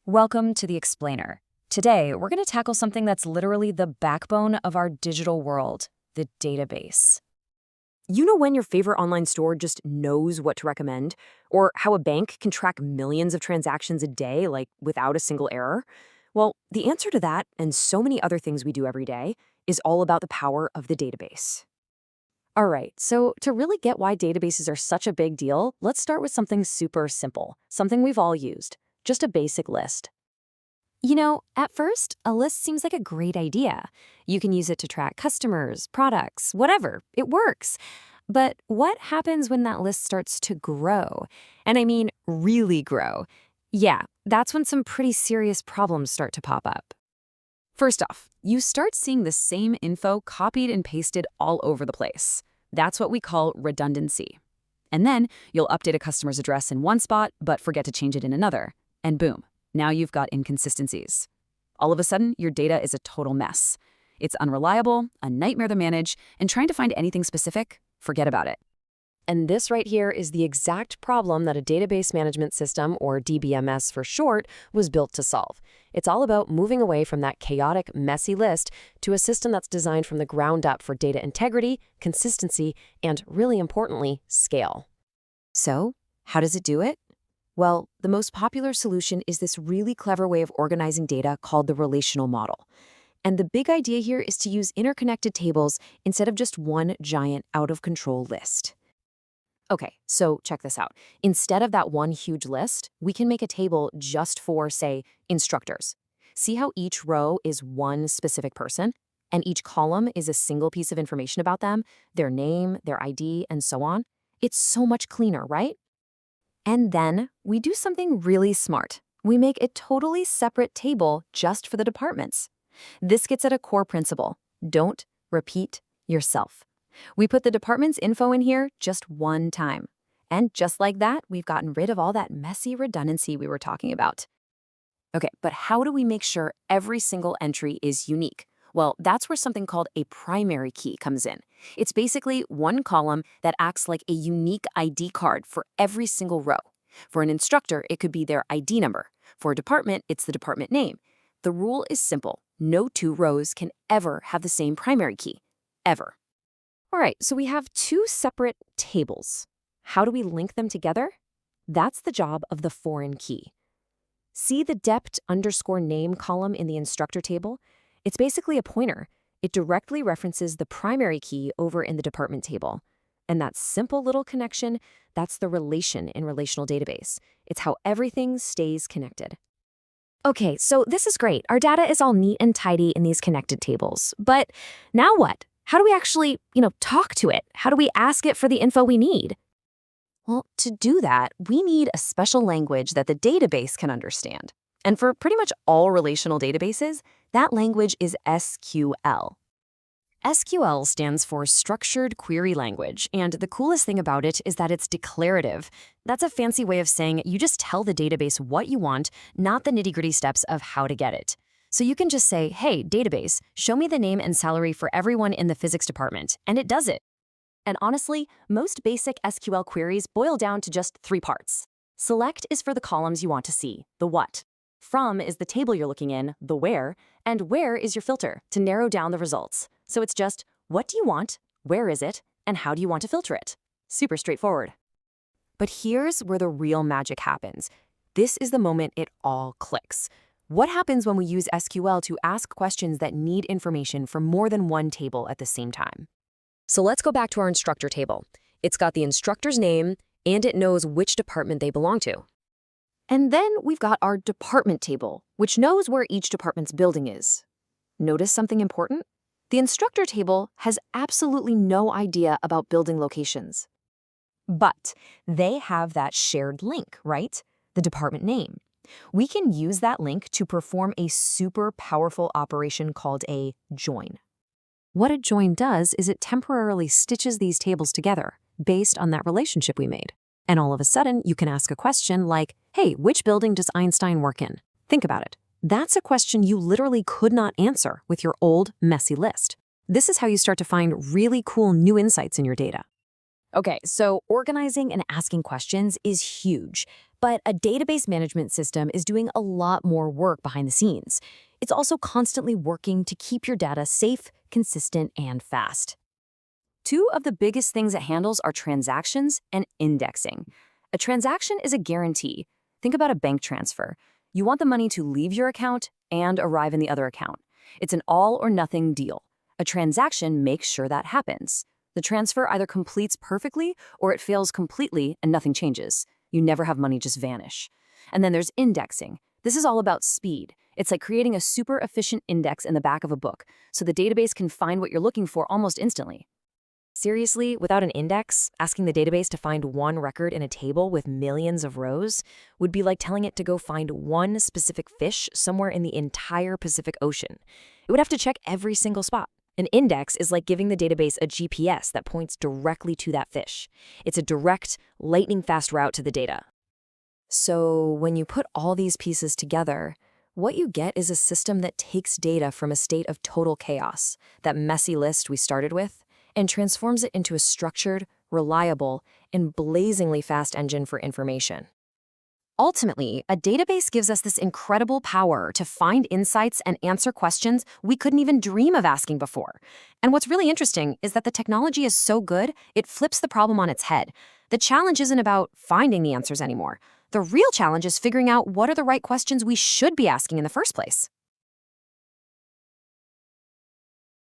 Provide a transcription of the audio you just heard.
Welcome to the Explainer. Today, we're going to tackle something that's literally the backbone of our digital world, the database. You know when your favorite online store just knows what to recommend? Or how a bank can track millions of transactions a day, like without a single error? Well, the answer to that, and so many other things we do every day, is all about the power of the database. All right, so to really get why databases are such a big deal, let's start with something super simple, something we've all used, just a basic list. At first, a list seems like a great idea. You can use it to track customers, products, whatever. It works. But what happens when that list starts to grow? And I mean, really grow. Yeah, that's when some pretty serious problems start to pop up. First off, you start seeing the same info copied and pasted all over the place. That's what we call redundancy. And then you'll update a customer's address in one spot, but forget to change it in another. And boom, now you've got inconsistencies. All of a sudden, your data is a total mess. It's unreliable, a nightmare to manage, and trying to find anything specific, forget about it. And this right here is the exact problem that a database management system, or DBMS for short, was built to solve. It's all about moving away from that chaotic, messy list to a system that's designed from the ground up for data integrity, consistency, and, really importantly, scale. So, how does it do it? Well, the most popular solution is this really clever way of organizing data called the relational model. And the big idea here is to use interconnected tables instead of just one giant out-of-control list. Okay, so check this out. Instead of that one huge list, we can make a table just for, say, instructors. See how each row is one specific person, and each column is a single piece of information about them, their name, their ID, and so on? It's so much cleaner, right? And then we do something really smart. We make a totally separate table just for the departments. This gets at a core principle. Don't repeat yourself. We put the department's info in here just one time. And just like that, we've gotten rid of all that messy redundancy we were talking about. Okay, but how do we make sure every single entry is unique? Well, that's where something called a primary key comes in. It's basically one column that acts like a unique ID card for every single row. For an instructor, it could be their ID number. For a department, it's the department name. The rule is simple. No two rows can ever have the same primary key. Ever. All right, so we have two separate tables. How do we link them together? That's the job of the foreign key. See the dept_name column in the instructor table? It's basically a pointer. It directly references the primary key over in the department table. And that simple little connection, that's the relation in relational database. It's how everything stays connected. Okay, so this is great. Our data is all neat and tidy in these connected tables. But now what? How do we actually, talk to it? How do we ask it for the info we need? Well, to do that, we need a special language that the database can understand. And for pretty much all relational databases, that language is SQL. SQL stands for Structured Query Language, and the coolest thing about it is that it's declarative. That's a fancy way of saying you just tell the database what you want, not the nitty-gritty steps of how to get it. So you can just say, hey, database, show me the name and salary for everyone in the physics department, and it does it. And honestly, most basic SQL queries boil down to just three parts. Select is for the columns you want to see, the what. From is the table you're looking in, the where, and where is your filter to narrow down the results. So it's just, what do you want, where is it, and how do you want to filter it? Super straightforward. But here's where the real magic happens. This is the moment it all clicks. What happens when we use SQL to ask questions that need information from more than one table at the same time? So let's go back to our instructor table. It's got the instructor's name, and it knows which department they belong to. And then we've got our department table, which knows where each department's building is. Notice something important? The instructor table has absolutely no idea about building locations. But they have that shared link, right? The department name. We can use that link to perform a super powerful operation called a join. What a join does is it temporarily stitches these tables together based on that relationship we made. And all of a sudden, you can ask a question like, hey, which building does Einstein work in? Think about it. That's a question you literally could not answer with your old, messy list. This is how you start to find really cool new insights in your data. Okay, so organizing and asking questions is huge. But a database management system is doing a lot more work behind the scenes. It's also constantly working to keep your data safe, consistent, and fast. Two of the biggest things it handles are transactions and indexing. A transaction is a guarantee. Think about a bank transfer. You want the money to leave your account and arrive in the other account. It's an all-or-nothing deal. A transaction makes sure that happens. The transfer either completes perfectly or it fails completely and nothing changes. You never have money just vanish. And then there's indexing. This is all about speed. It's like creating a super efficient index in the back of a book, so the database can find what you're looking for almost instantly. Seriously, without an index, asking the database to find one record in a table with millions of rows would be like telling it to go find one specific fish somewhere in the entire Pacific Ocean. It would have to check every single spot. An index is like giving the database a GPS that points directly to that fish. It's a direct, lightning-fast route to the data. So when you put all these pieces together, what you get is a system that takes data from a state of total chaos, that messy list we started with, and transforms it into a structured, reliable, and blazingly fast engine for information. Ultimately, a database gives us this incredible power to find insights and answer questions we couldn't even dream of asking before. And what's really interesting is that the technology is so good, it flips the problem on its head. The challenge isn't about finding the answers anymore. The real challenge is figuring out what are the right questions we should be asking in the first place.